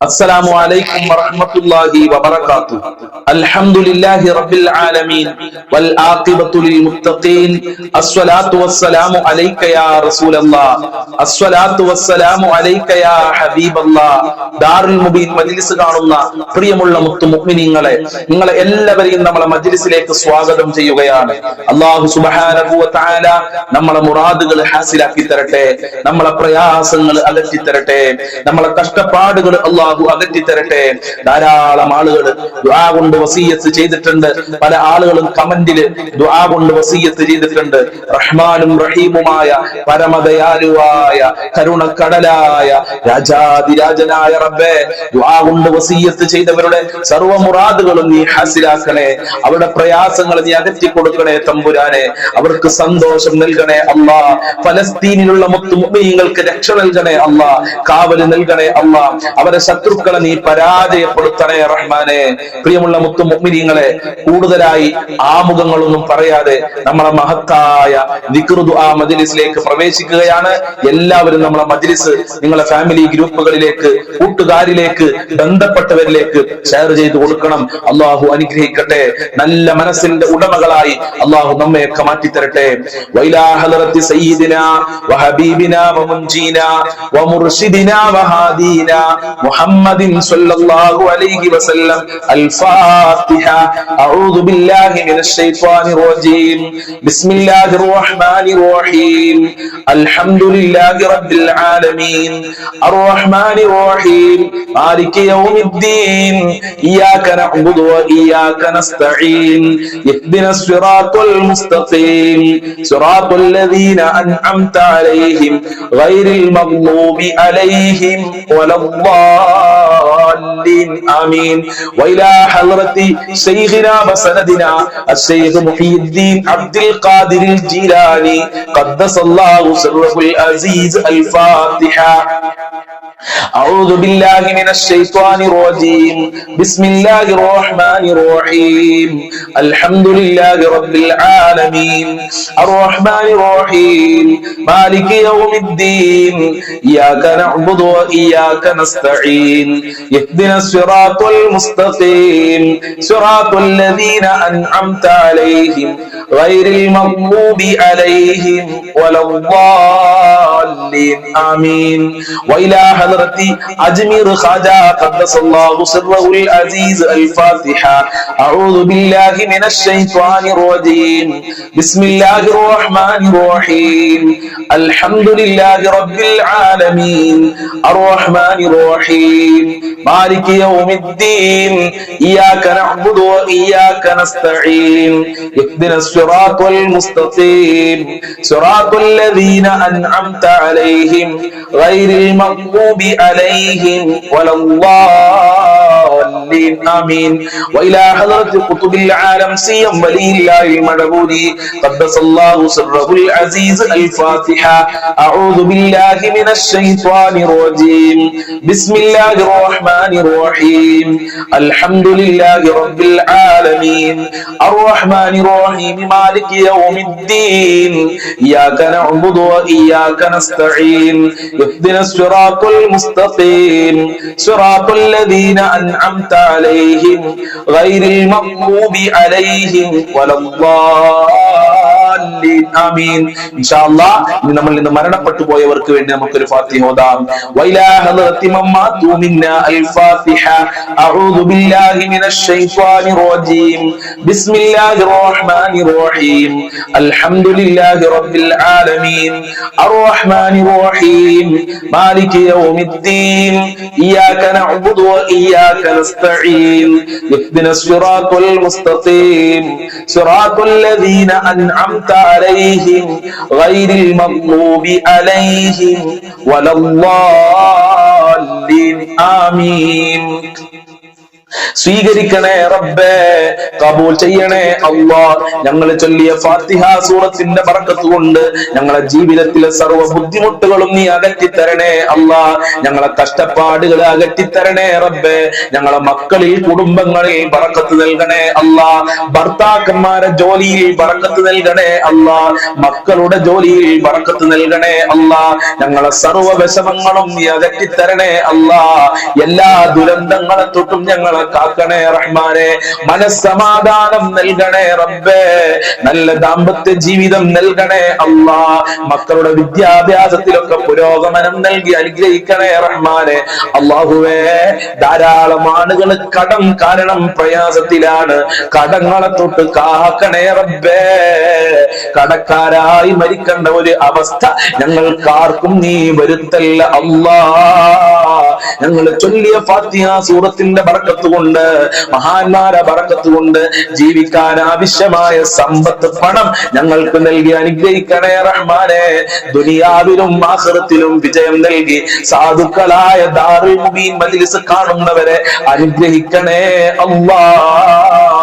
السلام عليكم ورحمة الله وبركاته. الحمد لله رب العالمين والعاقبة للمتقين. الصلاة والسلام عليك يا رسول الله. الصلاة والسلام عليك يا حبيب الله. ദാറുൽ മുബീൻ മജ്ലിസ് കാണുന്ന പ്രിയമുള്ള മുത്തു മുഅ്മിനീങ്ങളെ, നിങ്ങളെ എല്ലാവരെയും നമ്മളെ മജ്ലിസിലേക്ക് സ്വാഗതം ചെയ്യുകയാണ്. അല്ലാഹു സുബ്ഹാനഹു വ തആല നമ്മളെ മുറാദുകൾ ഹാസിലാക്കി തരട്ടെ, നമ്മളെ പ്രയാസങ്ങൾ അകറ്റി തരട്ടെ, നമ്മളെ കഷ്ടപ്പാടുകൾ അല്ലാഹു അകറ്റി തരട്ടെ. ധാരാളം ആളുകൾ ദുആ കൊണ്ട് വസിയ്യത്ത് ചെയ്തിട്ടുണ്ട്. പല ആളുകളും കമന്റില് ദുആ കൊണ്ട് വസിയ്യത്ത് ചെയ്തിട്ടുണ്ട്. റഹ്മാനും റഹീമുമായ പരമദയാലുവായ കരുണക്കടലായ രാജാതിരാജനായ റബ്ബേ, ദുആ കൊണ്ട് വസിയ്യത്ത് ചെയ്തവരുടെ സർവ്വ മുറാദുകളും നീ ഹാസിലാക്കണേ. അവരുടെ പ്രയാസങ്ങൾ നീ അകറ്റി കൊടുക്കണേ തമ്പുരാനെ. അവർക്ക് സന്തോഷം നൽകണേ അല്ലാ. ഫലസ്തീനിലുള്ള മുത്തു മുഅ്മിനീങ്ങൾക്ക് രക്ഷ നൽകണേ അല്ലാ. കാവല് നൽകണേ അല്ലാ. അവരെ ശത്രുക്കളെ നീ പരാജയപ്പെടുത്തണേ റഹ്മാനെ. പ്രിയമുള്ള മുത്തു മുഅ്മിനീങ്ങളെ, കൂടുതലായി ആമുഖങ്ങളൊന്നും പറയാതെ നമ്മളെ മഹത്തായ ദിക്റ് ദുആ മജ്ലിസിലേക്ക് പ്രവേശിക്കുകയാണ്. എല്ലാവരും നമ്മളെ മജ്ലിസ് നിങ്ങളെ ഫാമിലി ഗ്രൂപ്പുകളിലേക്ക്, കൂട്ടുകാരിലേക്ക്, ബന്ധപ്പെട്ടവരിലേക്ക് ഷെയർ ചെയ്തു കൊടുക്കണം. അല്ലാഹു അനുഗ്രഹിക്കട്ടെ. നല്ല മനസ്സിന്റെ ഉടമകളായി അല്ലാഹു നമ്മയൊക്കെ മാറ്റിത്തരട്ടെ. വൈലാ ഹളറത്തി സയ്യിദിനാ വഹബീബിനാ വമുൻജീനാ വമുർശിദിനാ വഹാദീനാ മുഹമ്മദിൻ സ്വല്ലല്ലാഹു അലൈഹി വസല്ലം. അൽ-ഫാത്തിഹ. അഊദു ബില്ലാഹി മിനശ് ശൈത്വാനിർ റജീം. ബിസ്മില്ലാഹിർ റഹ്മാനിർ റഹീം. അൽഹംദുലില്ലാഹി റബ്ബിൽ ആലമീൻ. അർ-റഹ്മാനിർ റഹീം. മാലികി യൗമിദ്ദീൻ. ഇയ്യാക നഅ്ബുദു വ ഇയ്യാക നസ്തഈൻ. ഇഹ്ദിനസ് സിറാത്തൽ മുസ്തഖീം. സിറാത്തൽ ലദീന അൻഅംത അലൈഹിം ഗൈറിൽ മഗ്ദൂബി അലൈഹിം വലദ്ദാല്ലിൻ. ആമീൻ. വഇലാ ഹളറത്തി ശൈഖിനാ വസനദിനാ അശ്ശൈഖ് മുഹീദ്ദീൻ അബ്ദുൽ ഖാദിറിൽ ജീലാനി ഖദ്ദസല്ലാഹു സിർറഹുൽ അസീസ്. അൽ-ഫാത്തിഹ. أعوذ بالله من الشيطان الرجيم. بسم الله الرحمن الرحيم. الحمد لله رب العالمين. الرحمن الرحيم. مالك يوم الدين. إياك نعبد وإياك نستعين. اهدنا الصراط المستقيم. صراط الذين أنعمت عليهم غير المغضوب عليهم ولا الضالين. آمين. وإلى حضرتي أجمير خواجة قدس الله سره العزيز. الفاتحة. أعوذ بالله من الشيطان الرجيم. بسم الله الرحمن الرحيم. الحمد لله رب العالمين. الرحمن الرحيم. مالك يوم الدين. إياك نعبد وإياك نستعين. اهدنا الصراط المستقيم. صراط الذين أنعمت عليهم غير المغضوب عليهم ولا الضالين. آمين. وإلى حضرة قطب العالم سيم ولي الله المدبوري قدس الله سره العزيز. الفاتحة. أعوذ بالله من الشيطان الرجيم. بسم الله الرحمن الرحيم. الحمد لله رب العالمين. الرحمن الرحيم. مالك يوم الدين. إياك نعبد وإياك نستعين. اهدنا الصراط المستقيم. صراط الذين أنعمت عليهم غير المغضوب عليهم ولا الضالين. آمين. إن شاء الله ഇന്ന് നമ്മൾ ഇന്ന് മരണപ്പെട്ടു പോയവർക്ക് വേണ്ടി നമുക്കൊരു ഫാത്തിഹ ഓതാം. വൈലാ ഹളറത്തി മമ്മാതു മിന്നാ അൽ-ഫാത്തിഹ. അഊദു ബില്ലാഹി മിനശ് ശൈത്വാനിർ റജീം. ബിസ്മില്ലാഹിർ റഹ്മാനിർ റഹീം. അൽഹംദുലില്ലാഹി റബ്ബിൽ ആലമീൻ. അർ-റഹ്മാനിർ റഹീം. മാലികി യൗമിദ്ദീൻ. ഇയ്യാക നഅ്ബുദു വ ഇയ്യാക നസ്തഈൻ. ഇഹ്ദിനസ് സിറാത്തൽ മുസ്തഖീം. സിറാത്തൽ ലദീന അൻഅംത അലൈഹിം ഗൈറിൽ മഗ്ദൂബി അലൈഹിം വലദ്ദാല്ലിൻ. ആമീൻ. സ്വീകരിക്കണേ റബ്ബേ, കബൂൽ ചെയ്യണേ അല്ലാഹ്. ഞങ്ങൾ ചൊല്ലിയ ഫാത്തിഹ സൂറത്തിന്റെ ബറക്കത്ത് കൊണ്ട് ഞങ്ങളെ ജീവിതത്തിലെ സർവ്വ ബുദ്ധിമുട്ടുകളും നീ അകറ്റിത്തരണേ അല്ലാഹ്. ഞങ്ങളെ കഷ്ടപ്പാടുകൾ അകറ്റിത്തരണേ റബ്ബേ. ഞങ്ങളെ മക്കളിൽ കുടുംബങ്ങളിൽ ബറക്കത്ത് നൽകണേ അല്ലാഹ്. ഭർത്താക്കന്മാരെ ജോലിയിൽ ബറക്കത്ത് നൽകണേ അല്ലാഹ്. മക്കളുടെ ജോലിയിൽ ബറക്കത്ത് നൽകണേ അല്ലാഹ്. ഞങ്ങളെ സർവ്വ വിഷമങ്ങളും നീ അകറ്റിത്തരണേ അല്ലാഹ്. എല്ലാ ദുരന്തങ്ങളെ തൊട്ടും ഞങ്ങളെ കാക്കണേ റഹ്മാനെ. മനസ്സമാധാനം നൽകണേ റബ്ബേ. നല്ല ദാമ്പത്യ ജീവിതം നൽകണേ അല്ലാഹ്. മക്കളുടെ വിദ്യാഭ്യാസത്തിലൊക്കെ പുരോഗമനം നൽകി അനുഗ്രഹിക്കണേ റഹ്മാനെ. അല്ലാഹുവേ, ധാരാളം ആളുകൾ കടം കാരണം പ്രയാസത്തിലാണ്. കടങ്ങളെ തൊട്ട് കാക്കണേ റബ്ബേ. കടക്കാരായി മരിക്കേണ്ട ഒരു അവസ്ഥ ഞങ്ങൾക്കാർക്കും നീ വരുത്തല്ല അല്ലാഹ്. ഞങ്ങൾ ചൊല്ലിയ ഫാത്തിഹ സൂറത്തിന്റെ ബറക്കത്ത് കൊണ്ട്, മഹാന്മാരെ ബറക്കത്ത് കൊണ്ട് ജീവിക്കാൻ ആവശ്യമായ സമ്പത്ത്, പണം ഞങ്ങൾക്ക് നൽകി അനുഗ്രഹിക്കണേ റഹ്മാനെ. ദുനിയാവിലും ആഖിറത്തിലും വിജയം നൽകി സാധുക്കളായ ദാറുൽ മുബീൻ മജ്ലിസ് കാണുന്നവരെ അനുഗ്രഹിക്കണേ അല്ലാഹ്.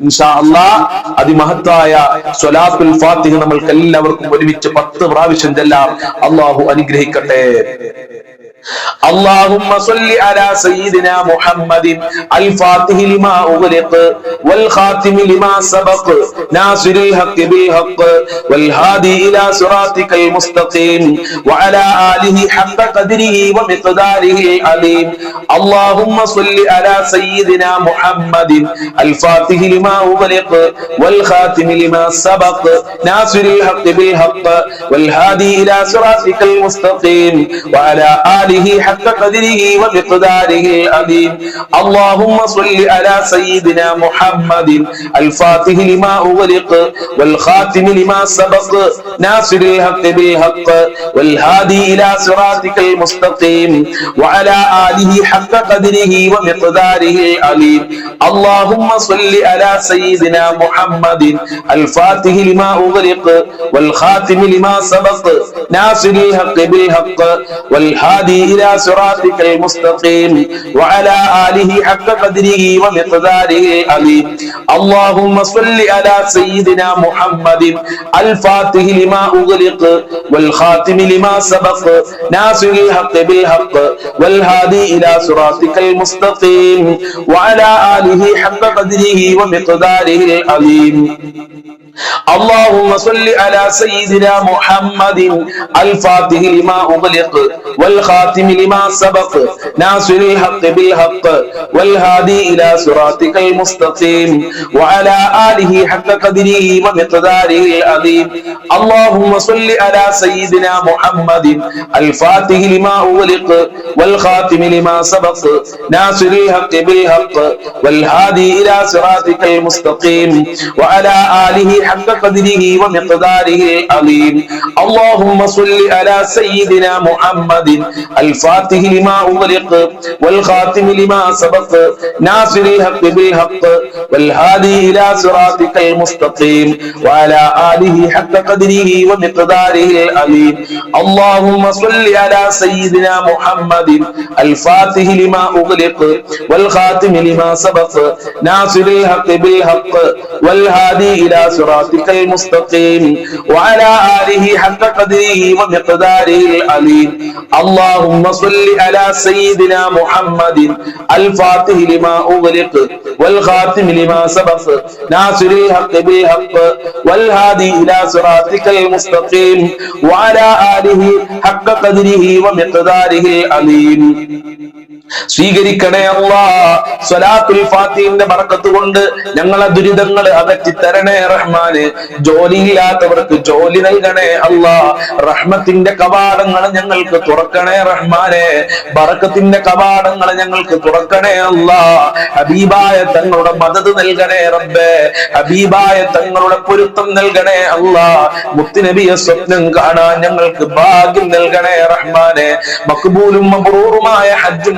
ഇൻഷാ അല്ലാഹ് അതിമഹത്തായ സ്വലാത്തുൽ ഫാത്തിഹ നമ്മൾക്ക് എല്ലാവർക്കും ഒരുമിച്ച് 10 പ്രാവശ്യം ചെല്ലാം. അല്ലാഹു അനുഗ്രഹിക്കട്ടെ. اللهم صل على سيدنا محمد الفاتح لما أغلق والخاتم لما سبق ناصر الحق بالحق والهادي إلى صراطك المستقيم وعلى آله حق قدره ومقداره العظيم. اللهم صل على سيدنا محمد الفاتح لما أغلق والخاتم لما سبق ناصر الحق بالحق والهادي إلى صراطك المستقيم وعلى آله حق قدره ومقداره العظيم. اللهم صل على سيدنا محمد الفاتح لما أغلق والخاتم لما سبق ناصر الحق بالحق والهادي إلى صراطك المستقيم وعلى آله حق قدره ومقداره العظيم. اللهم صل على سيدنا محمد الفاتح لما أغلق والخاتم لما سبق ناصر الحق بالحق والهادي إلى صراطك المستقيم وعلى آله حق قدره ومقداره العظيم. اللهم صل على سيدنا محمد الفاتح لما أغلق والخاتم لما سبق ناصر الحق بالحق والهادي إلى صراطك المستقيم وعلى آله حق قدره ومقداره العظيم. اللهم صل على سيدنا محمد الفاتح لما أغلق والخاتم لما سبق ناصر الحق بالحق والهادي إلى صراطك المستقيم وعلى آله حق قدره ومقداره العظيم. اللهم صل على سيدنا محمد الفاتح لما أغلق والخاتم لما سبق ناصر الحق بالحق والهادي إلى صراطك المستقيم وعلى آله حق قدره ومقداره العظيم. اللهم صل على سيدنا محمد الفاتح لما أغلق والخاتم لما سبق ناصر الحق بالحق والهادي إلى صراطك المستقيم وعلى آله حق قدره ومقداره العظيم. اللهم صل على سيدنا محمد الفاتح لما أغلق والخاتم لما سبق ناصر الحق بالحق والهادي إلى صراطك المستقيم وعلى آله حق قدره ومقداره العظيم. اللهم صل على سيدنا محمد الفاتح لما أغلق والخاتم لما سبق ناصر الحق بالحق والهادي إلى صراطك المستقيم وعلى آله حق قدره ومقداره العظيم. സ്വീകരിക്കണേ അല്ലാഹ്. സ്വലാത്തുൽ ഫാത്തിഹിന്റെ ബറക്കത്ത് കൊണ്ട് ഞങ്ങളെ ദുരിതങ്ങൾ അകറ്റി തരണേ റഹ്മാനെ. ജോലിയില്ലാത്തവർക്ക് ജോലി നൽകണേ അല്ലാഹ്. റഹ്മത്തിന്റെ കവാടങ്ങൾ ഞങ്ങൾക്ക് തുറക്കണേ റഹ്മാനെ. ബറക്കത്തിന്റെ കവാടങ്ങൾ ഞങ്ങൾക്ക് തുറക്കണേ അല്ലാഹ്. ഹബീബായ തങ്ങളുടെ മദദ് നൽകണേ റബ്ബേ. ഹബീബായ തങ്ങളുടെ പൊരുത്തം നൽകണേ അല്ലാഹ്. മുത്തുനബിയെ സ്വപ്നം കാണാൻ ഞങ്ങൾക്ക് ഭാഗ്യം നൽകണേ റഹ്മാനെ. മഖ്ബൂലും മബ്റൂറുമായ ഹജ്ജും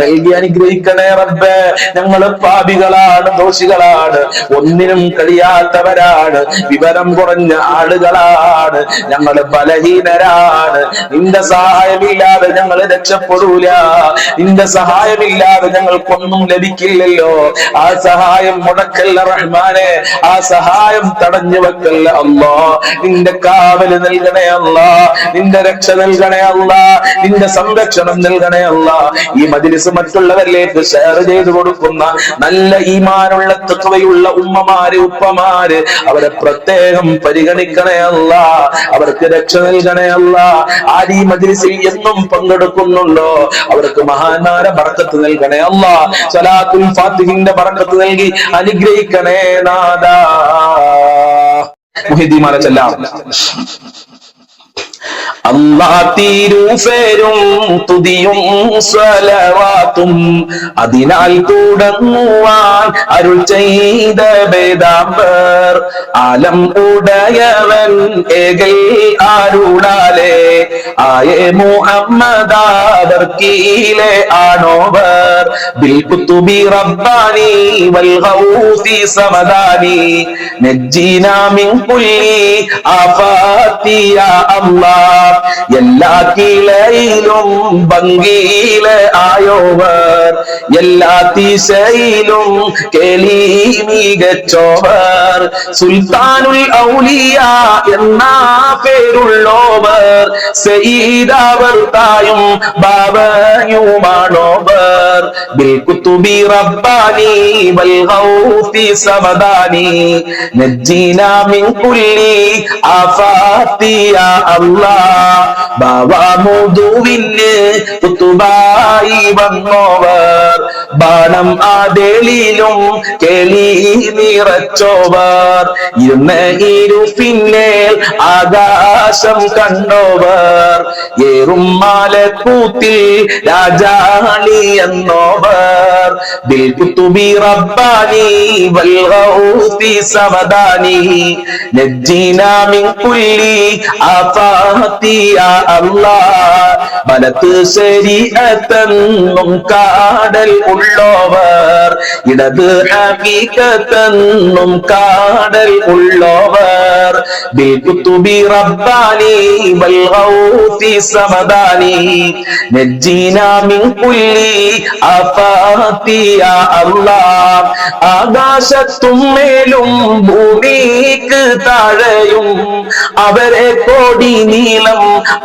നൽകി അനുഗ്രഹിക്കണേ റബ്ബേ. ഞങ്ങൾ പാപികളാണ്, ദോഷികളാണ്, ഒന്നിനും കഴിയാത്തവരാണ്, വിവരം കുറഞ്ഞ ആളുകളാണ്, ഞങ്ങൾ ബലഹീനരാണ്. നിന്റെ സഹായമില്ലാതെ ഞങ്ങൾ രക്ഷപ്പെടൂല. നിന്റെ സഹായമില്ലാതെ ഞങ്ങൾക്കൊന്നും ലഭിക്കില്ലല്ലോ. ആ സഹായം മുടക്കല്ല റഹ്മാനെ, ആ സഹായം തടഞ്ഞു വെക്കല്ല അല്ലാ. നിന്റെ കാവല് നൽകണേ അല്ലാ, നിന്റെ രക്ഷ നൽകണേ അല്ലാ, നിന്റെ സംരക്ഷണം നൽകണേ അല്ലാ. ഈ മജ്‌ലിസ് മറ്റുള്ളവരിലേക്ക് ഷെയർ ചെയ്തു കൊടുക്കുന്ന നല്ല ഈമാനുള്ള തഖ്വയുള്ള ഉമ്മമാര്, ഉപ്പമാര്, അവരെ പ്രത്യേകം പരിഗണിക്കണേ അല്ലാ, അവർക്ക് രക്ഷ നൽകണേ അല്ലാ. ആര് ഈ മജ്‌ലിസിൽ എന്നും പങ്കെടുക്കുന്നുണ്ടോ അവർക്ക് മഹാന്മാരെ ബർക്കത്ത് നൽകണേ അല്ലാ. സ്വലാത്തുൽ ഫാത്തിഹിന്റെ ബർക്കത്ത് നൽകി അനുഗ്രഹിക്കണേ നാദാ. മുഹിദ്ദീമാരെ ചൊല്ലാം. അല്ലാ തിരുഫേരും തുതിയും സ്വലവാത്തും അതിനാൽ തുടങ്ങുവാൻ അരുൾ ചെയ്ത വേദാംബർ ആലം ഉടയവൻ ഏകൽ ആരുളാലേ ആയേ മുഹമ്മദാവർക്കീലെ ആണോവർ ബിൽ കുതുബി റബ്ബാനി വൽ ഗൗസി സമദാനി നജ്ജിനാ മിൻ കുല്ലി ആഫാതി യാ അല്ലാഹ്. എല്ലാ കിളയിലും ഭംഗിയിലെ ആയോവർ, എല്ലാ ദിശയിലും കേളി മികച്ചോവർ, സുൽത്താനുൽ ഔലിയ എന്ന പേരുള്ളോവർ, സയ്യിദാവർ തായും ബാബയുമാണോവർ ബിൽ കുതുബി റബ്ബാനി വൽ ഗൗസി സമദാനി നജ്ജിനാ മിൻ കുല്ലി ആഫാതി യാ അല്ലാഹ്. ബാവാമുദുവിന് കുത്തുബായി വന്നോവർ, ബാണം ആദേളിലും കേളി നിറച്ചോവർ, ഇരുന്ന ഇരുഫിന്നേൽ ആകാശം കണ്ടോവർ, ഏറും മാലക്കൂത്തിൽ രാജാണി എന്നോവർ ബിൽ കുതുബി റബ്ബാനി വൽ ഗൗസി സമദാനി നജ്ജിനാ മിൻ കുല്ലി ആഫാതി യാ അല്ലാഹ്. വലത്ത് ശരീഅത്തെന്നും കാടൽ ഉള്ളോവർ, ഇടത് ഹഖീഖത്തെന്നും കാടൽ ഉള്ളോവർ ബിൽ കുതുബി റബ്ബാനി വൽ ഗൗസി സമദാനി നജ്ജിനാ മിൻ കുല്ലി ആഫാതി യാ അല്ലാഹ്. ആകാശത്തും മേലും ഭൂമിക്ക് താഴെയും അവരെ കോടി നീളം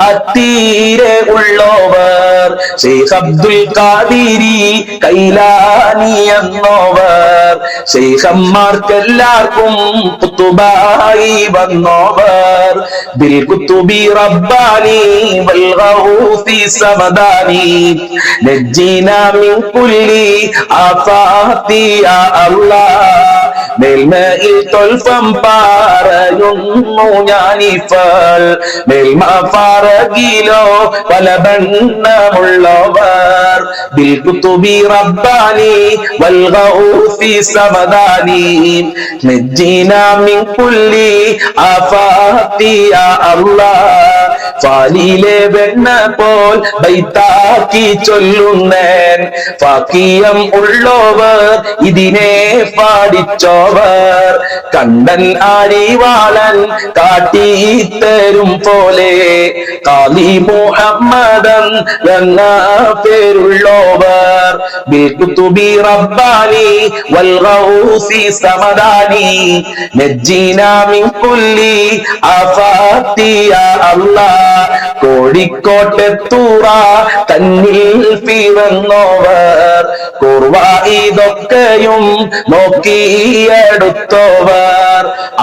അത്തീരെ ഉള്ളോവർ, ശൈഖ് അബ്ദുൽ ഖാദിരി കൈലാനി എന്നോവർ, ശൈഖന്മാർക്കെല്ലാവർക്കും കുത്തുബായി വന്നോവർ ബിൽ കുതുബി റബ്ബാനി വൽ ഗൗസി സമദാനി നജ്ജിനാ മിൻ കുല്ലി ആഫാതി യാ അല്ലാഹ്. മേൽമയിൽ തൊൽഫം പറയുന്നു ഞാനിഫൽ, മേൽമ ഫറകിലോ പല ബണ്ണമുള്ളവർ ബിൽ കുതുബി റബ്ബാനി വൽ ഗൗസി സമദാനി നജ്ജിനാ മിൻ കുല്ലി ആഫാതി യാ അല്ലാഹ്. ഫാലിലെ വെണ്ണ പോൽ ബൈത്താക്കി ചൊല്ലുന്നേൻ, ഫാക്കിയം ഉള്ളോവർ ഇതിനെ പാടിച്ചോവർ, കണ്ടൻ ആരിവാളൻ കാട്ടിത്തരും പോലെ ഖാലി മുഹമ്മദൻ എന്ന പേരുള്ളോവർ ബിൽ കുതുബി റബ്ബാനി വൽ ഗൗസി സമദാനി നജ്ജിനാ മിൻ കുല്ലി ആഫാതി യാ അല്ലാഹ്. കോഴിക്കോട്ടെത്തൂറ തന്നിൽ പിറന്നോവർ, കുർവ ഇതൊക്കെയും നോക്കിയെടുത്തോവർ,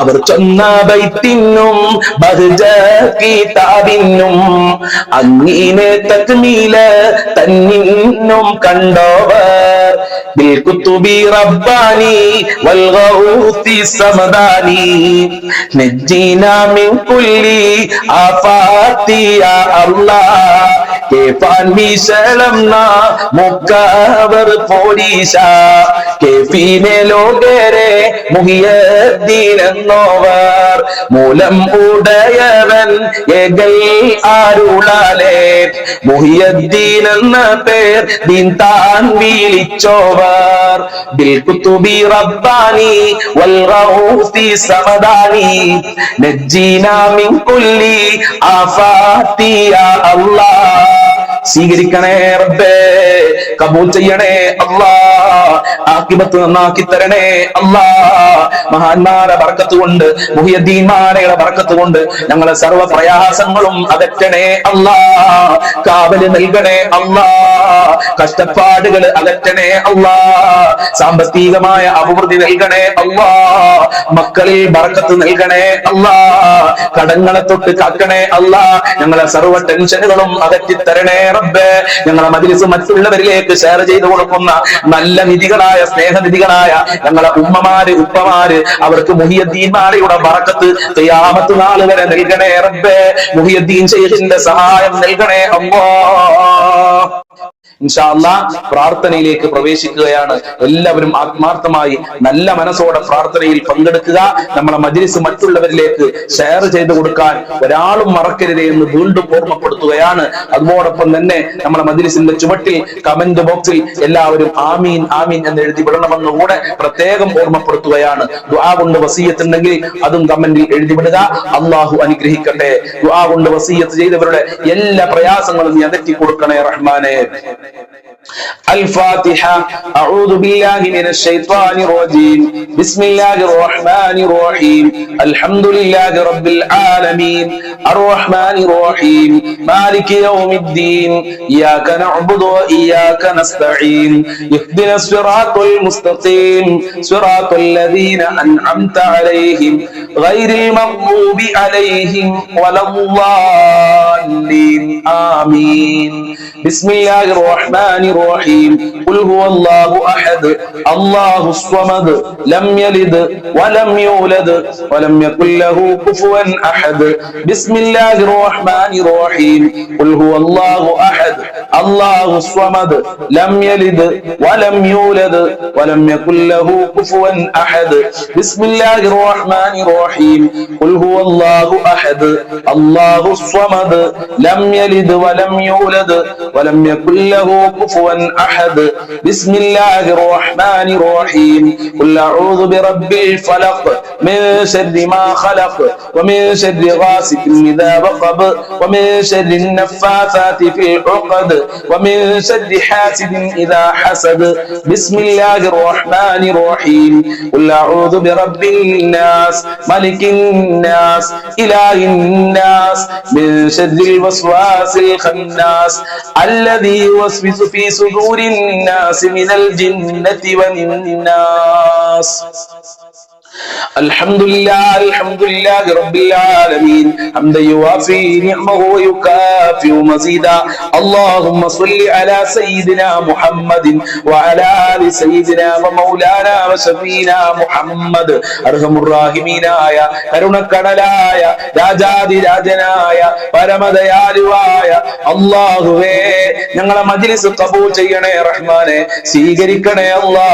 അവർ ചൊന്ന ബൈത്തിനും ബഹ്ജ കിതാബിനും അങ്ങിനെ തക്മീല് തന്നിന്നും കണ്ടോവർ ബിൽ കുതുബി റബ്ബാനി വൽ ഗൗസി സമദാനി നജ്ജിനാ മിൻ കുല്ലി ആഫാതി യാ അല്ലാഹ്. കേപ്പാൻ വീശളം മുക്കവർ പോലീശ കേഫീനെ ലോകരെ മുഹിയദ്ദീനെന്നോവർ മൂലം ഉടയവൻ ഏകൽ ആരുളാലേ മുഹിയദ്ദീൻ എന്ന പേർ ദീൻ താൻ വിളിച്ചോവർ ബിൽ കുതുബി റബ്ബാനി വൽ ഗൗസി സമദാനി നജ്ജീനാ മിൻ കുല്ലി ആഫാതി യാ അല്ലാഹ് സ്വീകരിക്കണേ റബ്ബേ, കബൂൽ ചെയ്യണേ അല്ലാ, ആഖിബത്ത് നന്നാക്കി തരണേ അല്ലാ. മഹാന്മാരെ ബർക്കത്ത് കൊണ്ട്, മുഹിയദ്ദീൻമാരുടെ ബർക്കത്ത് കൊണ്ട് ഞങ്ങളെ സർവ്വ പ്രയാസങ്ങളും അകറ്റണേ അല്ലാ, കാവല് നൽകണേ അല്ലാ, കഷ്ടപ്പാടുകൾ അകറ്റണേ അല്ലാ, സാമ്പത്തികമായ അഭിവൃദ്ധി നൽകണേ അല്ലാ, മക്കളിൽ ബർക്കത്ത് നൽകണേ അല്ലാ, കടങ്ങളെ തൊട്ട് കാക്കണേ അല്ലാ, ഞങ്ങളെ സർവ്വ ടെൻഷനുകളും അകറ്റിത്തരണേ റബ്ബേ. ഞങ്ങളെ മജ്‌ലിസ് മറ്റുള്ളവരിലേക്ക് ഷെയർ ചെയ്തു കൊടുക്കുന്ന നല്ല നിധികളായ സ്നേഹനിധികളായ ഞങ്ങളെ ഉമ്മമാര് ഉപ്പമാര് അവർക്ക് മുഹിയദ്ദീൻമാരുടെ ബറക്കത്ത് ഖിയാമത്ത് നാൾ വരെ നൽകണേ റബ്ബേ. മുഹിയദ്ദീൻ ശൈഖിന്റെ സഹായം നൽകണേ അല്ലാഹ്. ഇൻഷാ അല്ലാഹ് പ്രാർത്ഥനയിലേക്ക് പ്രവേശിക്കുകയാണ്. എല്ലാവരും ആത്മാർത്ഥമായി നല്ല മനസ്സോടെ പ്രാർത്ഥനയിൽ പങ്കെടുക്കുക. നമ്മളെ മജ്‌ലിസ് മറ്റുള്ളവരിലേക്ക് ഷെയർ ചെയ്തു കൊടുക്കാൻ ഒരാളും മറക്കരുതേ എന്ന് വീണ്ടും ഓർമ്മപ്പെടുത്തുകയാണ്. അതോടൊപ്പം തന്നെ നമ്മളെ മജ്‌ലിസിന്റെ ചുവട്ടിൽ കമന്റ് ബോക്സിൽ എല്ലാവരും ആമീൻ ആമീൻ എന്ന് എഴുതി വിടണമെന്ന് കൂടെ പ്രത്യേകം ഓർമ്മപ്പെടുത്തുകയാണ്. ദുആ കൊണ്ട് വസിയത്ത് ഉണ്ടെങ്കിൽ അതും കമന്റിൽ എഴുതി വിടുക. അല്ലാഹു അനുഗ്രഹിക്കട്ടെ. ദുആ കൊണ്ട് വസിയത്ത് ചെയ്തവരുടെ എല്ലാ പ്രയാസങ്ങളും നീ അകറ്റി കൊടുക്കണേ റഹ്മാനേ. الفاتحة. أعوذ بالله من الشيطان الرجيم. بسم الله الرحمن الرحيم. الحمد لله رب العالمين الرحمن الرحيم مالك يوم الدين إياك نعبد وإياك نستعين اهدنا الصراط المستقيم صراط الذين أنعمت عليهم غير المغضوب عليهم ولا الضالين آمين. بسم الله الرحمن الرحيم. قل هو الله أحد الله الصمد لم يلد ولم يولد ولم يكن له كفوا أحد. بسم الله الرحمن الرحيم. قل هو الله أحد الله الصمد لم يلد ولم يولد ولم يكن له كفوا أحد. بسم الله الرحمن الرحيم. قل هو الله أحد الله الصمد لم يلد ولم يولد ولم يكن له كفوا أحد. بسم الله الرحمن الرحيم. قل أعوذ برب الفلق من شر ما خلق ومن شر غاسق إذا وقب ومن شر النفاثات في العقد ومن شر حاسد إذا حسد. بسم الله الرحمن الرحيم. قل أعوذ برب الناس ملك الناس إله الناس من شر الوسواس الخناس الذي يوسوس في صدور الناس من الجنة والناس. الحمد لله رب العالمين حمدا يوافي نعمه ويكافئ مزيدا. اللهم صل على سيدنا محمد وعلى آل سيدنا ومولانا وشفينا محمد. أرحم الراحمين آية കരുണക്കടലായ രാജാതിരാജനായ പരമദയാലുവായ അല്ലാഹുവേ, ഞങ്ങളെ മജ്‌ലിസ് ഖബൂൽ ചെയ്യണേ റഹ്മാനെ, സ്വീകരിക്കണേ അല്ലാ.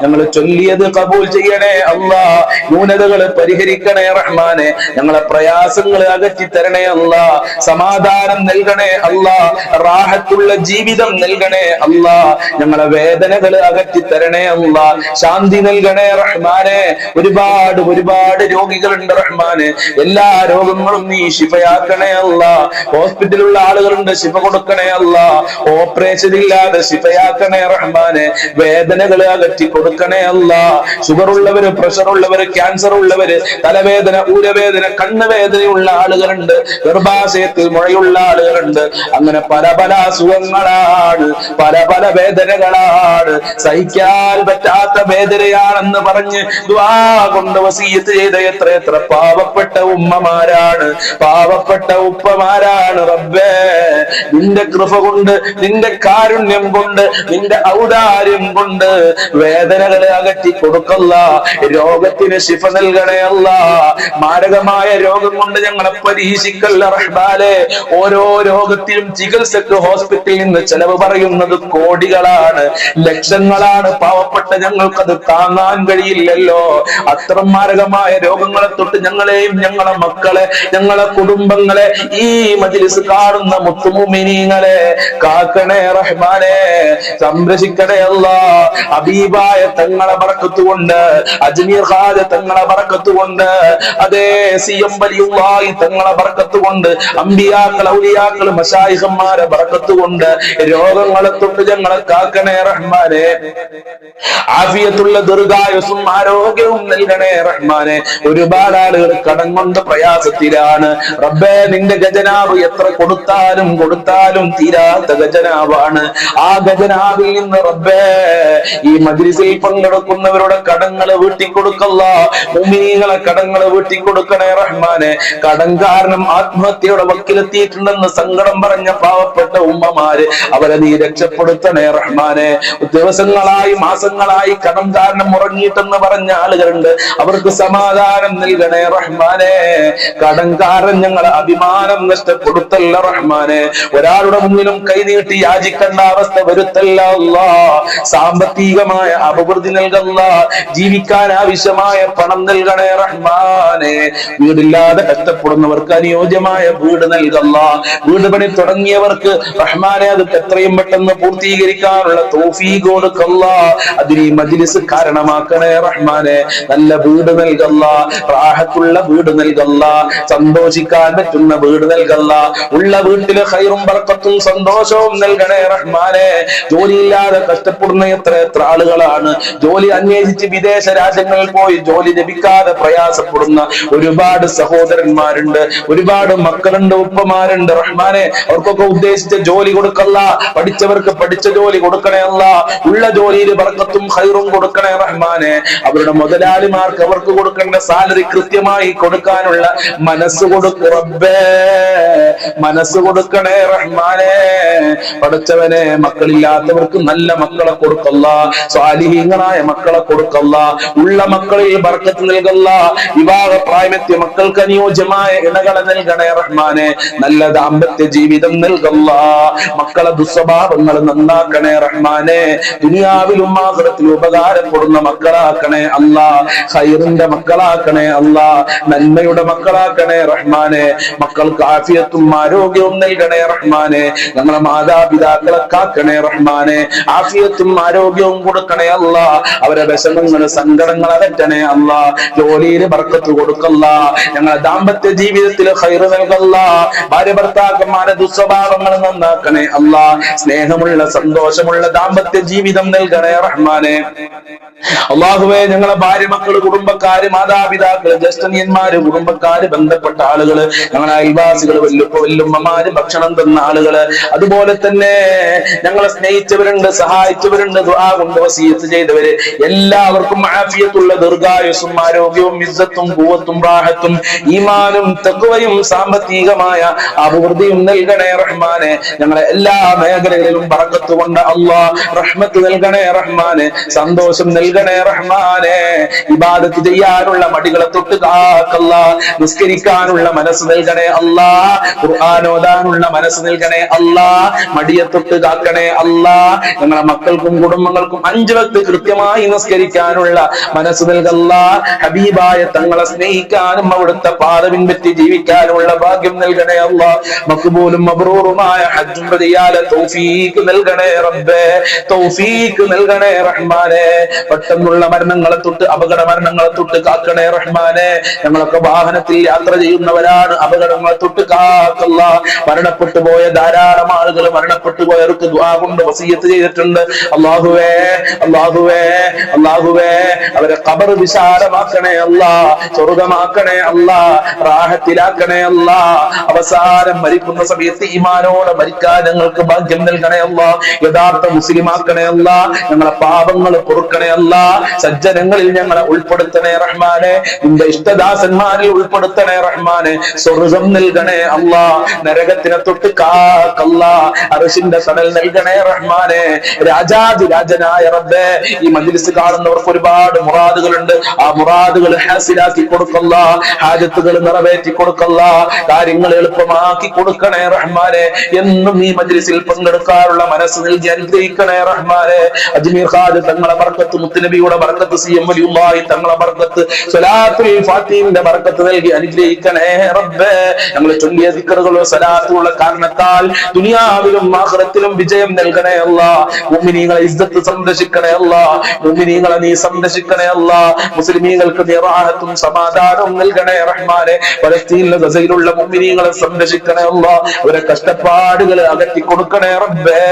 ഞങ്ങൾ ചൊല്ലിയത് ഖബൂൽ ചെയ്യണേ അല്ലാ. ന്യൂനതകള് പരിഹരിക്കണേ റഹ്മാനെ, ഞങ്ങളെ പ്രയാസങ്ങള് അകറ്റി തരണേ അല്ലാ. സമാധാനം നൽകണേ അല്ലാ. റാഹത്തുള്ള ജീവിതം നൽകണേ അല്ലാ. ഞങ്ങളെ വേദനകള് അകറ്റി തരണേ അല്ലാ. ശാന്തി നൽകണേ റഹ്മാനെ. ഒരുപാട് രോഗികളുണ്ട് റഹ്മാനെ, എല്ലാ രോഗങ്ങളും നീ ശിഫയാക്കണേ അല്ലാ. ഹോസ്പിറ്റലിലുള്ള ആളുകളുണ്ട്, ശിഫ കൊടുക്കണേ അല്ലാ. ഓപ്പറേഷൻ ഇല്ലാതെ ശിഫയാക്കണേ റഹ്മാനെ. വേദനകള് അകറ്റി കൊടുക്കണേ അല്ലാ. ഷുഗർ ഉള്ളവര്, പ്രഷർ ഉള്ളവര്, ക്യാൻസർ ഉള്ളവര്, തലവേദന, ഊരവേദന, കണ്ണുവേദനയുള്ള ആളുകളുണ്ട്, ഗർഭാശയത്തിൽ മുഴയുള്ള ആളുകളുണ്ട്. അങ്ങനെ പല അസുഖങ്ങളാണ്, പല വേദനകളാണ്. സഹിക്കാൻ പറ്റാത്ത വേദനയാണെന്ന് പറഞ്ഞ് ദുആ കൊണ്ട് വസിയത്ത് ചെയ്ത എത്ര പാവപ്പെട്ട ഉമ്മമാരാണ്, പാവപ്പെട്ട ഉപ്പമാരാണ്. റബ്ബേ, നിന്റെ കൃപ കൊണ്ട്, നിന്റെ കാരുണ്യം കൊണ്ട്, നിന്റെ ഔദാര്യം കൊണ്ട് വേദനകളെ അകറ്റി കൊടുക്കല്ല. രോഗത്തിന് രോഗത്തിന് ശിഫ നൽകണേ അല്ലാ. മാരകമായ രോഗം കൊണ്ട് ഞങ്ങളെ പരീക്ഷിക്കല്ല റഹ്മാനെ. ഓരോ രോഗത്തിലും ചികിത്സക്ക് ഹോസ്പിറ്റലിൽ നിന്ന് ചെലവ് പറയുന്നത് കോടികളാണ്, ലക്ഷങ്ങളാണ്. പാവപ്പെട്ട ഞങ്ങൾക്കത് താങ്ങാൻ കഴിയില്ലല്ലോ. അത്തരം മാരകമായ രോഗങ്ങളെ തൊട്ട് ഞങ്ങളെയും ഞങ്ങളെ മക്കളെ ഞങ്ങളെ കുടുംബങ്ങളെ ഈ മജ്‌ലിസ് കാണുന്ന മുത്തുമുഅ്മിനീങ്ങളെ കാക്കണേ റഹ്മാനെ, സംരക്ഷിക്കണേ അല്ലാ. ഹബീബായ തങ്ങളെ ബറക്കത്ത് കൊണ്ട്, അജ്മീർ ഖാജ തങ്ങളെ ബറക്കത്ത് കൊണ്ട്, അതേ സിയം വലിയുള്ളാഹി തങ്ങളെ ബറക്കത്ത് കൊണ്ട്, അമ്പിയാക്കൾ ഔലിയാക്കൾ മശായിഖന്മാരെ ബറക്കത്ത് കൊണ്ട് രോഗങ്ങളെ തൊട്ട് ഞങ്ങളെ കാക്കണേ റഹ്മാനെ. ആഫിയത്തുള്ള ദീർഘായുസ്സും ആരോഗ്യവും നൽകണേ റഹ്മാനെ. ഒരുപാട് ആളുകൾ കടം കൊണ്ട് പ്രയാസത്തിലാണ് റബ്ബേ. നിന്റെ ഖജനാവ് എത്ര കൊടുത്താലും കൊടുത്താലും തീരാത്ത ഖജനാവാണ്. ആ ഖജനാവിൽ നിന്ന് റബ്ബേ ഈ മജ്‌ലിസിൽ പങ്കെടുക്കുന്നവരുടെ കടങ്ങൾ വീട്ടിക്കൊടുക്കല്ല. മുഅ്മിനീങ്ങളെ കടങ്ങൾ വീട്ടിക്കൊടുക്കണേ റഹ്മാനെ. കടം കാരണം ആത്മഹത്യയുടെ വക്കിലെത്തിയിട്ടുണ്ടെന്ന് സങ്കടം പറഞ്ഞ പാവപ്പെട്ട ഉമ്മമാര്, അവരെ നീ രക്ഷപ്പെടുത്തണേ റഹ്മാനെ. ദിവസങ്ങളായി മാസങ്ങളായി കടം കാരണം ഉറങ്ങിയിട്ടെന്ന് പറഞ്ഞ ആളുകളുണ്ട്, അവർക്ക് സമാധാനം നൽകണേ റഹ്മാനെ. കടം കാരണം ഞങ്ങളെ അഭിമാനം നഷ്ടപ്പെടുത്തല്ല റഹ്മാനെ. ഒരാളുടെ മുന്നിലും കൈനീട്ടി യാചിക്കേണ്ട അവസ്ഥ വരുത്തല്ല അല്ലാ. സാമ്പത്തികമായ അഭിവൃദ്ധി നൽകല്ല. ജീവിക്കാൻ ആവശ്യമായ പണം നൽകണേ റഹ്മാനെ. വീടില്ലാതെ കഷ്ടപ്പെടുന്നവർക്ക് അനുയോജ്യമായ വീട് നൽകല്ല. വീട് പണി തുടങ്ങിയവർക്ക് റഹ്മാനെ അത് എത്രയും പെട്ടെന്ന് പൂർത്തീകരിക്കാനുള്ള തൗഫീഖ് കൊടുക്കല്ല. അതിന് ഈ മജ്‌ലിസ് കാരണമാക്കണേ റഹ്മാനെ. നല്ല വീട് നൽകല്ല, റാഹത്തുള്ള വീട് നൽകല്ല, സന്തോഷിക്കാൻ പറ്റുന്ന വീട് നൽകല്ല. ഉള്ള വീട്ടില് ഖൈറും ബർക്കത്തും സന്തോഷവും നൽകണേ റഹ്മാനെ. ജോലിയില്ലാതെ കഷ്ടപ്പെടുന്ന എത്ര എത്ര ആളുകളാണ്. ജോലി അന്വേഷിച്ച് വിദേശ രാജ്യങ്ങളിൽ പോയി ജോലി ലഭിക്കാതെ പ്രയാസപ്പെടുന്ന ഒരുപാട് സഹോദരന്മാരുണ്ട്, ഒരുപാട് മക്കളുണ്ട്, ഉപ്പമാരുണ്ട് റഹ്മാനെ. അവർക്കൊക്കെ ഉദ്ദേശിച്ച ജോലി കൊടുക്കല്ല. പഠിച്ചവർക്ക് പഠിച്ച ജോലി കൊടുക്കണേ അല്ല. ഉള്ള ജോലിയിൽ ബർക്കത്തും ഖൈറും കൊടുക്കണേ റഹ്മാനെ. അവരുടെ മുതലാളിമാർക്ക് അവർക്ക് കൊടുക്കേണ്ട സാലറി കൃത്യമായി കൊടുക്കാനുള്ള മനസ്സ് കൊടുക്ക് റബ്ബേ. മനസ്സ് കൊടുക്കണേ റഹ്മാനെ. പഠിച്ചവനെ, മക്കളില്ലാത്തവർക്ക് നല്ല മക്കളെ കൊടുക്കല്ല, സ്വാലിഹീങ്ങളായ മക്കളെ കൊടുക്കല്ല. ഉള്ള മക്കളിൽ ബർക്കത്ത് നൽകല്ല. വിവാഹ പ്രായമെത്തിയ മക്കൾക്ക് അനുയോജ്യമായ ഇണകളെ നൽകണേ റഹ്മാനെ. നല്ല ദാമ്പത്യ ജീവിതം നൽകല്ല. മക്കളെ ദുസ്വഭാവങ്ങൾ നന്നാക്കണേ റഹ്മാനെ. ദുനിയാവിലും ആഖിറത്തിലും ഉപകാരപ്പെടുന്ന മക്കളാക്കണേ അല്ലാ. ഖൈറിന്റെ മക്കളാക്കണേ അല്ലാ. നന്മയുടെ മക്കളാക്കണേ റഹ്മാനെ. മക്കൾക്ക് ആഫിയത്തും ആരോഗ്യവും നൽകണേ റഹ്മാനെ. ഞങ്ങളെ മാതാപിതാക്കളെ കാക്കണേ റഹ്മാനെ. ആഫിയത്തും ആരോഗ്യവും കൊടുക്കണേ അല്ലാ. അവരെ വിഷമങ്ങൾ സങ്കടങ്ങൾ അകറ്റണേ അല്ലാ. ജോലിയിൽ ബർക്കത്ത് കൊടുക്കല്ല. ഞങ്ങളെ ദാമ്പത്യ ജീവിതത്തിൽ ഖൈറ് നൽകല്ല. ഭാര്യ ഭർത്താക്കന്മാരെ ദുസ്വഭാവങ്ങൾ നന്നാക്കണേ അല്ലാ. സ്നേഹമുള്ള സന്തോഷമുള്ള ദാമ്പത്യ ജീവിതം നൽകണേ റഹ്മാനെ. അല്ലാഹുവേ, ഞങ്ങളെ ഭാര്യ മക്കള് കുടുംബക്കാര് മാതാപിതാക്കള് ജ്യേഷ്ഠനിയന്മാര് കുടുംബക്കാര് ബന്ധപ്പെട്ട ആളുകള് ഞങ്ങളെ അയൽവാസികള് വല്ലുപ്പ വല്ലുമ്മമാര് ഭക്ഷണം തന്ന ആളുകള് അതുപോലെ തന്നെ ഞങ്ങളെ സ്നേഹിച്ചവരുണ്ട്, സഹായിച്ചവരുണ്ട്, ദുആ കൊണ്ട് വസിയത്ത് ചെയ്തവര് എല്ലാവർക്കും ആഫിയത്തുള്ള ദീർഘായുസ്സും ആരോഗ്യവും ഇസ്സത്തും ഖുവത്തും റാഹത്തും ഈമാനും തഖ്വയും സാമ്പത്തികമായ അഭിവൃദ്ധിയും നൽകണേ റഹ്മാനെ. ഞങ്ങളെ എല്ലാ മേഖലകളിലും ബറക്കത്ത് കൊണ്ട് അല്ലാഹ് റഹ്മത്ത് നൽകണേ റഹ്മാനെ. സന്തോഷം നൽകണേ റഹ്മാനെ. ഇബാദത്ത് ചെയ്യാനുള്ള മടികളെ തൊട്ട് കാക്കല്ല. നിസ്കരിക്കാനുള്ള മനസ്സ് നൽകണേ അല്ലാ. ഖുർആൻ ഓതാനുള്ള മനസ്സ് നൽകണേ അല്ലാ. മടിയെ തൊട്ട് കാക്കണേ അല്ലാ. ഞങ്ങളെ മക്കൾക്കും കുടുംബങ്ങൾക്കും 5 വക്ത് കൃത്യമായി നിസ്കരിക്കാനുള്ള മനസ്സ് നൽകല്ല. ഹബീബായ തങ്ങളെ സ്നേഹിക്കാനും അവിടുത്തെ പാത പിൻപറ്റി ജീവിക്കാനുള്ള ഭാഗ്യം നൽകണേ അല്ലാ. മഖ്ബൂലും മബ്റൂറുമായ ഹജ്ജും ചെയ്യാതെ തൗഫീഖ് നൽകണേ റബ്ബേ. തൗഫീഖ് നൽകണേ റഹ്മാനെ. പെട്ടെന്നുള്ള മരണങ്ങളെ തൊട്ട് അപകട മരണങ്ങളെ തൊട്ട് കാക്കണേ റഹ്മാനെ. ഞങ്ങളൊക്കെ വാഹനത്തിൽ യാത്ര ചെയ്യുന്നവരാണ്, അപകടങ്ങളെ തൊട്ട് കാക്കല്ല. മരണപ്പെട്ടു പോയ ധാരാളം ആളുകൾ മരണപ്പെട്ടു പോയവർക്ക് ദുആ കൊണ്ട് വസിയത്ത് ചെയ്തിട്ടുണ്ട്. അല്ലാഹുവേ, അല്ലാഹുവേ, അല്ലാഹുവേ, അവരെ ഖബർ വിശാലമാക്കണേ അല്ലാ. സ്വർഗ്ഗമാക്കണേ അല്ലാ. റാഹത്തിലാക്കണേ അല്ലാ. അവസാനം മരിക്കുന്ന സമയത്ത് ഈമാനോടെ മരിക്കാൻ ഞങ്ങൾക്ക് ഭാഗ്യം നൽകണേ അല്ലാ. യഥാർത്ഥ മുസ്ലിമാക്കണേ അല്ലാ. ഞങ്ങളെ പാപങ്ങൾ പൊറുക്കണേ അല്ലാ. സജ്ജനങ്ങളിൽ ഞങ്ങളെ ഉൾപ്പെടുത്തണേ റഹ്മാനെ. നിന്റെ ഇഷ്ടദാസന്മാരിൽ ഉൾപ്പെടുത്തണേ റഹ്മാനെ. സ്വർഗ്ഗം നൽകണേ അല്ലാ. നരകത്തിനെ തൊട്ട് കാക്കല്ലാ. അർശിന്റെ തണൽ നൽകണേ റഹ്മാനെ. രാജാതിരാജനായ റബ്ബേ, ഈ മജ്‌ലിസ് കാണുന്നവർക്ക് ഒരുപാട് മുറാദുകളുണ്ട്. ആ മുറാദുകൾ ഹാസിലാക്കി കൊടുക്കല്ല, ഹാജത്തുകൾ നിറവേറ്റി കൊടുക്കല്ല, കാര്യങ്ങൾ എളുപ്പമാക്കി കൊടുക്കണേ റഹ്മാനെ. എന്നും ഈ മജ്ലിസിൽ പങ്കെടുക്കാനുള്ള മനസ്സ് നൽകി അനുഗ്രഹിക്കണേ റഹ്മാനെ. അജ്മീർ ഖാദ് തങ്ങളെ ബർക്കത്ത്, മുത്തുനബിയുടെ ബർക്കത്ത്, സി എം വലിയുള്ളാഹി തങ്ങളെ ബർക്കത്ത്, സ്വലാത്തുൽ ഫാത്തിഹിന്റെ ബർക്കത്ത് നൽകി അനുഗ്രഹിക്കണേ റബ്ബേ. ഞങ്ങൾ ചൊല്ലിയ ദിക്റുകളോ സലാത്തുള്ള കാരണത്താൽ ദുനിയാവിലും ആഖിറത്തിലും വിജയം നൽകണേ അല്ലാഹ്. മുഅ്മിനീങ്ങളെ ഇസ്സത്ത് സംരക്ഷിക്കണേ അല്ലാഹ്. മുഅ്മിനീങ്ങളെ നീ സംരക്ഷിക്കണേ അല്ലാഹ്. മുസ്ലിമീങ്ങൾക്ക് നീ റാഹത്തും സമാധാനവും നൽകണേ റഹ്മാനെ. ഫലസ്തീനിലെ ഗസയിലുള്ള മുഅ്മിനീങ്ങളെ സംരക്ഷിക്കണേ അല്ലാഹ്. അവരെ കഷ്ടപ്പാടുകൾ അകറ്റി കൊടുക്കണേ റബ്ബേ.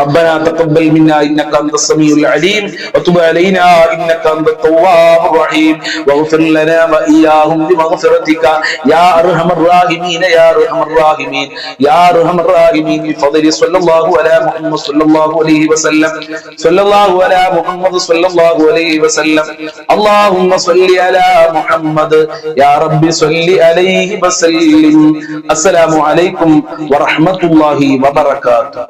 ربنا تقبل منا انك انت السميع العليم وتب علينا انك انت التواب الرحيم واغفر لنا واياهم بمغفرتك يا ارحم الراحمين يا ارحم الراحمين يا ارحم الراحمين بفضل صلى الله على محمد صلى الله عليه وسلم صلى الله على محمد صلى الله عليه وسلم اللهم صل على محمد يا رب صل عليه وسلم. السلام عليكم ورحمة الله وبركاته.